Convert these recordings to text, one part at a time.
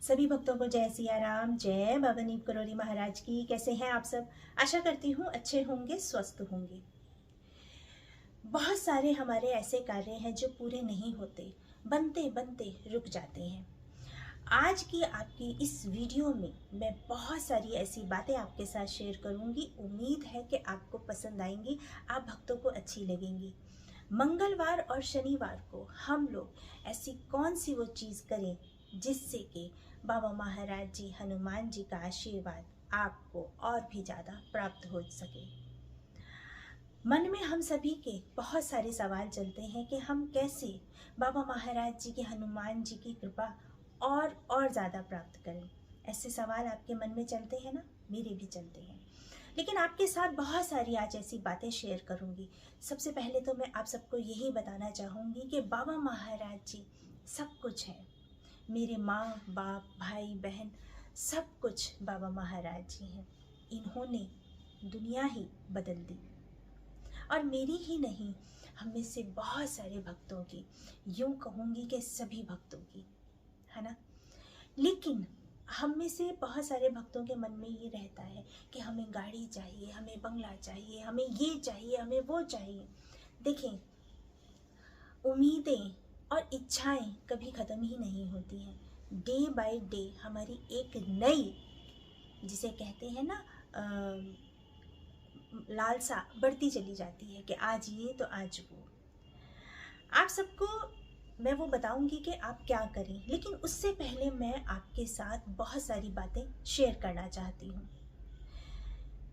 सभी भक्तों को जय सिया राम, जय बाबा नीम करोली महाराज की। कैसे हैं आप सब? आशा करती हूँ अच्छे होंगे, स्वस्थ होंगे। बहुत सारे हमारे ऐसे कार्य हैं जो पूरे नहीं होते, बनते बनते रुक जाते हैं। आज की आपकी इस वीडियो में मैं बहुत सारी ऐसी बातें आपके साथ शेयर करूंगी। उम्मीद है कि आपको पसंद आएंगी, आप भक्तों को अच्छी लगेंगी। मंगलवार और शनिवार को हम लोग ऐसी कौन सी वो चीज़ करें जिससे कि बाबा महाराज जी, हनुमान जी का आशीर्वाद आपको और भी ज़्यादा प्राप्त हो सके। मन में हम सभी के बहुत सारे सवाल चलते हैं कि हम कैसे बाबा महाराज जी के, हनुमान जी की कृपा और ज़्यादा प्राप्त करें। ऐसे सवाल आपके मन में चलते हैं ना, मेरे भी चलते हैं। लेकिन आपके साथ बहुत सारी आज ऐसी बातें शेयर करूंगी। सबसे पहले तो मैं आप सबको यही बताना चाहूँगी कि बाबा महाराज जी सब कुछ हैं। मेरे माँ बाप, भाई बहन, सब कुछ बाबा महाराज जी हैं। इन्होंने दुनिया ही बदल दी, और मेरी ही नहीं, हम में से बहुत सारे भक्तों की, यूँ कहूँगी कि सभी भक्तों की, है ना। लेकिन हम में से बहुत सारे भक्तों के मन में ये रहता है कि हमें गाड़ी चाहिए, हमें बंगला चाहिए, हमें ये चाहिए, हमें वो चाहिए। देखें, उम्मीदें और इच्छाएं कभी ख़त्म ही नहीं होती हैं। डे बाय डे हमारी एक नई, जिसे कहते हैं ना, लालसा बढ़ती चली जाती है कि आज ये तो आज वो। आप सबको मैं वो बताऊंगी कि आप क्या करें, लेकिन उससे पहले मैं आपके साथ बहुत सारी बातें शेयर करना चाहती हूँ।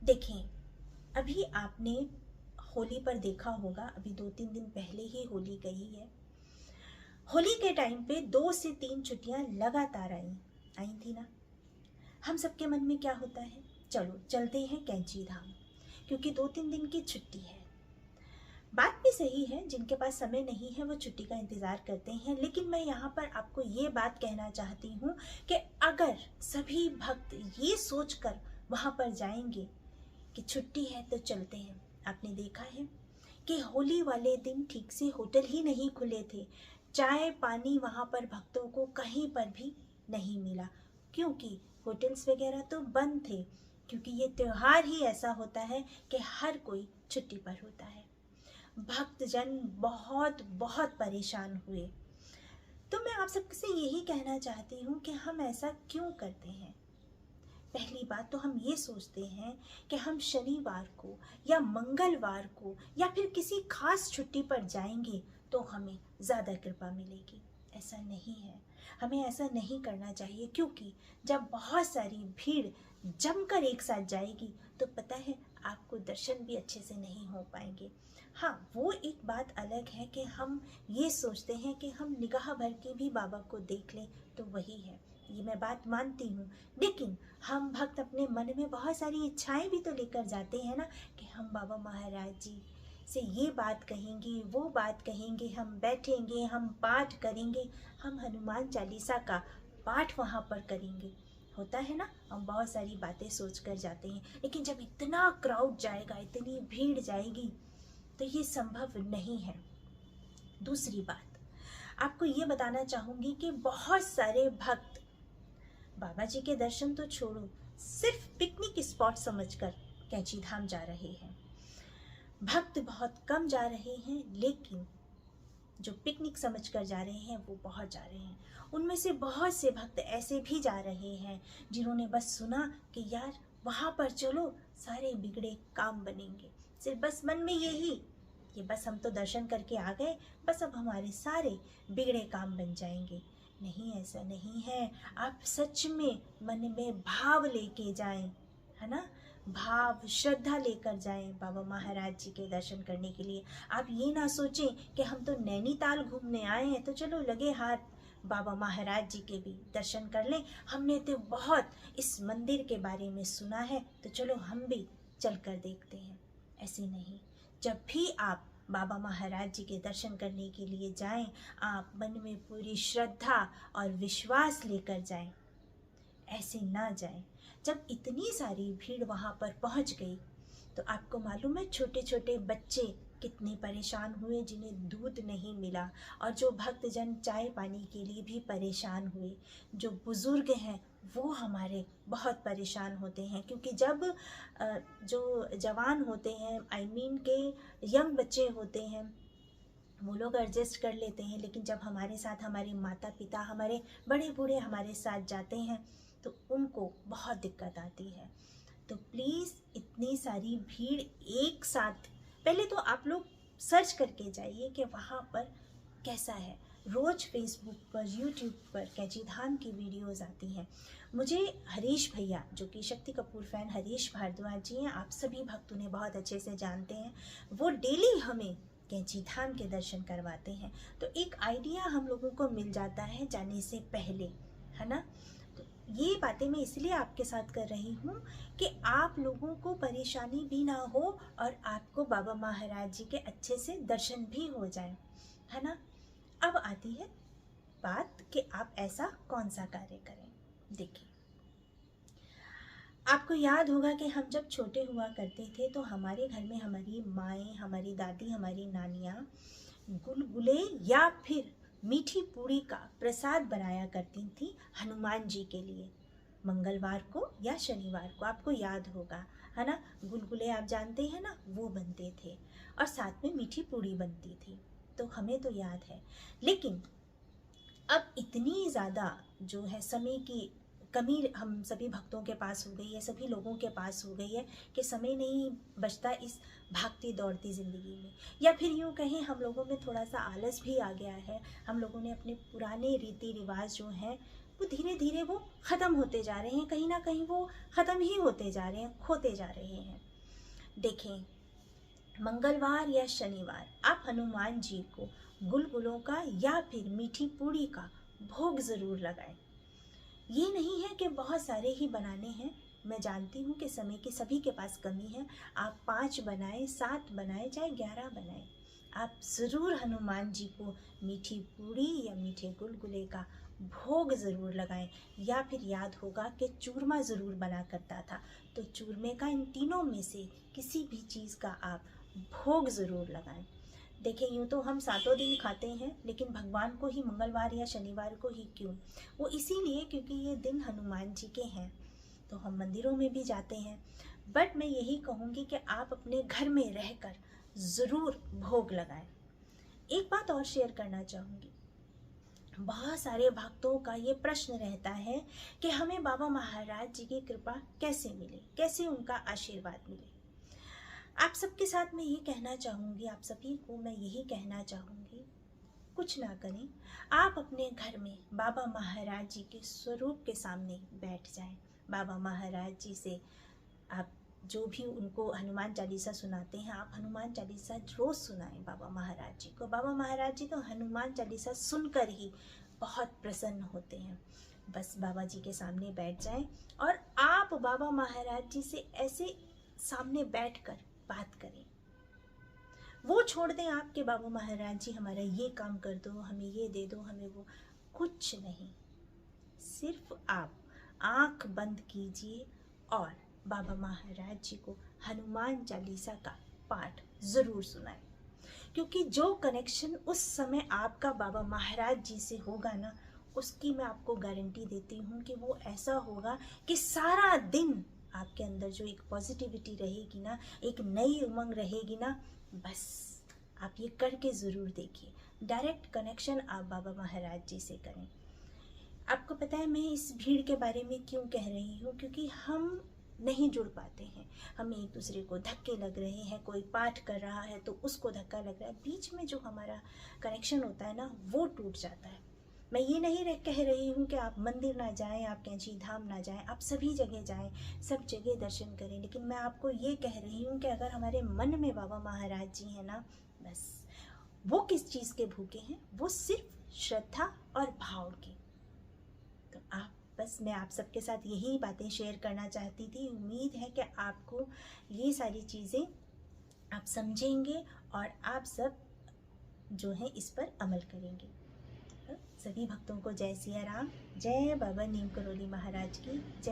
देखें, अभी आपने होली पर देखा होगा, अभी 2-3 दिन पहले ही होली गई है। होली के टाइम पे 2 से 3 छुट्टियाँ लगातार आई थी ना। हम सबके मन में क्या होता है, चलो चलते हैं कैंची धाम, क्योंकि 2-3 दिन की छुट्टी है। बात भी सही है, जिनके पास समय नहीं है वो छुट्टी का इंतज़ार करते हैं। लेकिन मैं यहाँ पर आपको ये बात कहना चाहती हूँ कि अगर सभी भक्त ये सोचकर वहाँ पर जाएंगे कि छुट्टी है तो चलते हैं। आपने देखा है कि होली वाले दिन ठीक से होटल ही नहीं खुले थे, चाय पानी वहाँ पर भक्तों को कहीं पर भी नहीं मिला, क्योंकि होटल्स वगैरह तो बंद थे। क्योंकि ये त्यौहार ही ऐसा होता है कि हर कोई छुट्टी पर होता है। भक्तजन बहुत बहुत परेशान हुए। तो मैं आप सबसे यही कहना चाहती हूँ कि हम ऐसा क्यों करते हैं। पहली बात तो हम ये सोचते हैं कि हम शनिवार को या मंगलवार को या फिर किसी खास छुट्टी पर जाएंगे तो हमें ज़्यादा कृपा मिलेगी। ऐसा नहीं है, हमें ऐसा नहीं करना चाहिए, क्योंकि जब बहुत सारी भीड़ जमकर एक साथ जाएगी तो पता है आपको दर्शन भी अच्छे से नहीं हो पाएंगे। हाँ, वो एक बात अलग है कि हम ये सोचते हैं कि हम निगाह भर के भी बाबा को देख लें तो वही है, ये मैं बात मानती हूँ। लेकिन हम भक्त अपने मन में बहुत सारी इच्छाएं भी तो लेकर जाते हैं ना, कि हम बाबा महाराज जी से ये बात कहेंगे, वो बात कहेंगे, हम बैठेंगे, हम पाठ करेंगे, हम हनुमान चालीसा का पाठ वहाँ पर करेंगे। होता है ना, हम बहुत सारी बातें सोच कर जाते हैं। लेकिन जब इतना क्राउड जाएगा, इतनी भीड़ जाएगी, तो ये संभव नहीं है। दूसरी बात आपको ये बताना चाहूँगी कि बहुत सारे भक्त बाबा जी के दर्शन तो छोड़ो, सिर्फ पिकनिक स्पॉट समझकर कैंची धाम जा रहे हैं। भक्त बहुत कम जा रहे हैं, लेकिन जो पिकनिक समझकर जा रहे हैं वो बहुत जा रहे हैं। उनमें से बहुत से भक्त ऐसे भी जा रहे हैं जिन्होंने बस सुना कि यार वहाँ पर चलो, सारे बिगड़े काम बनेंगे। सिर्फ बस मन में यही, ये बस हम तो दर्शन करके आ गए, बस अब हमारे सारे बिगड़े काम बन जाएंगे। नहीं, ऐसा नहीं है। आप सच में मन में भाव लेके जाएं, है ना, भाव श्रद्धा लेकर जाएं बाबा महाराज जी के दर्शन करने के लिए। आप ये ना सोचें कि हम तो नैनीताल घूमने आए हैं तो चलो लगे हाथ बाबा महाराज जी के भी दर्शन कर लें, हमने तो बहुत इस मंदिर के बारे में सुना है तो चलो हम भी चल कर देखते हैं। ऐसे नहीं, जब भी आप बाबा महाराज जी के दर्शन करने के लिए जाएं, आप मन में पूरी श्रद्धा और विश्वास लेकर जाएं। ऐसे ना जाएं। जब इतनी सारी भीड़ वहाँ पर पहुँच गई तो आपको मालूम है छोटे छोटे बच्चे कितने परेशान हुए जिन्हें दूध नहीं मिला, और जो भक्तजन चाय पानी के लिए भी परेशान हुए। जो बुज़ुर्ग हैं वो हमारे बहुत परेशान होते हैं, क्योंकि जब जो जवान होते हैं, आई मीन के यंग बच्चे होते हैं, वो लोग एडजस्ट कर लेते हैं, लेकिन जब हमारे साथ हमारे माता पिता, हमारे बड़े बूढ़े हमारे साथ जाते हैं तो उनको बहुत दिक्कत आती है। तो प्लीज़ इतनी सारी भीड़ एक साथ, पहले तो आप लोग सर्च करके जाइए कि वहाँ पर कैसा है। रोज़ फेसबुक पर, यूट्यूब पर कैंची धाम की वीडियोस आती हैं। मुझे हरीश भैया, जो कि शक्ति कपूर फ़ैन हरीश भारद्वाज जी हैं, आप सभी भक्त उन्हें बहुत अच्छे से जानते हैं, वो डेली हमें कैंची धाम के दर्शन करवाते हैं। तो एक आइडिया हम लोगों को मिल जाता है जाने से पहले, है ना। तो ये बातें मैं इसलिए आपके साथ कर रही हूँ कि आप लोगों को परेशानी भी ना हो और आपको बाबा महाराज जी के अच्छे से दर्शन भी हो जाए, है ना। अब आती है बात कि आप ऐसा कौन सा कार्य करें। देखिए, आपको याद होगा कि हम जब छोटे हुआ करते थे तो हमारे घर में हमारी माएँ, हमारी दादी, हमारी नानियाँ गुलगुले या फिर मीठी पूड़ी का प्रसाद बनाया करती थी हनुमान जी के लिए, मंगलवार को या शनिवार को। आपको याद होगा, है ना। गुलगुले आप जानते हैं ना, वो बनते थे और साथ में मीठी पूड़ी बनती थी। तो हमें तो याद है। लेकिन अब इतनी ज़्यादा जो है समय की कमी हम सभी भक्तों के पास हो गई है, सभी लोगों के पास हो गई है कि समय नहीं बचता इस भागती दौड़ती ज़िंदगी में। या फिर यूँ कहें, हम लोगों में थोड़ा सा आलस भी आ गया है। हम लोगों ने अपने पुराने रीति रिवाज जो हैं वो धीरे धीरे वो ख़त्म होते जा रहे हैं, कहीं ना कहीं वो ख़त्म ही होते जा रहे हैं, खोते जा रहे हैं। देखें, मंगलवार या शनिवार आप हनुमान जी को गुलगुलों का या फिर मीठी पूड़ी का भोग ज़रूर लगाएं। ये नहीं है कि बहुत सारे ही बनाने हैं, मैं जानती हूँ कि समय की सभी के पास कमी है। आप 5 बनाएं, 7 बनाएं, चाहे 11 बनाएं, आप ज़रूर हनुमान जी को मीठी पूड़ी या मीठे गुलगुले का भोग ज़रूर लगाएं। या फिर याद होगा कि चूरमा ज़रूर बना करता था, तो चूरमे का, इन तीनों में से किसी भी चीज़ का आप भोग ज़रूर लगाएं। देखें, यूँ तो हम सातों दिन खाते हैं, लेकिन भगवान को ही मंगलवार या शनिवार को ही क्यों? वो इसीलिए क्योंकि ये दिन हनुमान जी के हैं, तो हम मंदिरों में भी जाते हैं। बट मैं यही कहूँगी कि आप अपने घर में रहकर ज़रूर भोग लगाएं। एक बात और शेयर करना चाहूँगी, बहुत सारे भक्तों का ये प्रश्न रहता है कि हमें बाबा महाराज जी की कृपा कैसे मिले, कैसे उनका आशीर्वाद मिले। आप सबके साथ मैं ये कहना चाहूँगी, आप सभी को मैं यही कहना चाहूँगी, कुछ ना करें, आप अपने घर में बाबा महाराज जी के स्वरूप के सामने बैठ जाएं। बाबा महाराज जी से आप जो भी उनको हनुमान चालीसा सुनाते हैं, आप हनुमान चालीसा रोज़ सुनाएं बाबा महाराज जी को। बाबा महाराज जी तो हनुमान चालीसा सुनकर ही बहुत प्रसन्न होते हैं। बस बाबा जी के सामने बैठ जाएं और आप बाबा महाराज जी से ऐसे सामने बैठकर बात करें। वो छोड़ दें आपके बाबा महाराज जी हमारा ये काम कर दो, हमें ये दे दो, हमें वो, कुछ नहीं। सिर्फ आप आंख बंद कीजिए और बाबा महाराज जी को हनुमान चालीसा का पाठ ज़रूर सुनाएं, क्योंकि जो कनेक्शन उस समय आपका बाबा महाराज जी से होगा ना, उसकी मैं आपको गारंटी देती हूँ कि वो ऐसा होगा कि सारा दिन आपके अंदर जो एक पॉजिटिविटी रहेगी ना, एक नई उमंग रहेगी ना, बस आप ये करके ज़रूर देखिए। डायरेक्ट कनेक्शन आप बाबा महाराज जी से करें। आपको पता है मैं इस भीड़ के बारे में क्यों कह रही हूँ, क्योंकि हम नहीं जुड़ पाते हैं, हमें एक दूसरे को धक्के लग रहे हैं, कोई पाठ कर रहा है तो उसको धक्का लग रहा है, बीच में जो हमारा कनेक्शन होता है ना, वो टूट जाता है। मैं ये नहीं कह रही हूँ कि आप मंदिर ना जाएं, आप कैंची धाम ना जाएं, आप सभी जगह जाएं, सब जगह दर्शन करें, लेकिन मैं आपको ये कह रही हूँ कि अगर हमारे मन में बाबा महाराज जी हैं ना, बस वो किस चीज़ के भूखे हैं, वो सिर्फ श्रद्धा और भाव की। तो आप, बस मैं आप सबके साथ यही बातें शेयर करना चाहती थी। उम्मीद है कि आपको ये सारी चीज़ें आप समझेंगे और आप सब जो है इस पर अमल करेंगे। सभी भक्तों को जय सिया राम, जय बाबा नीम करोली महाराज की जय।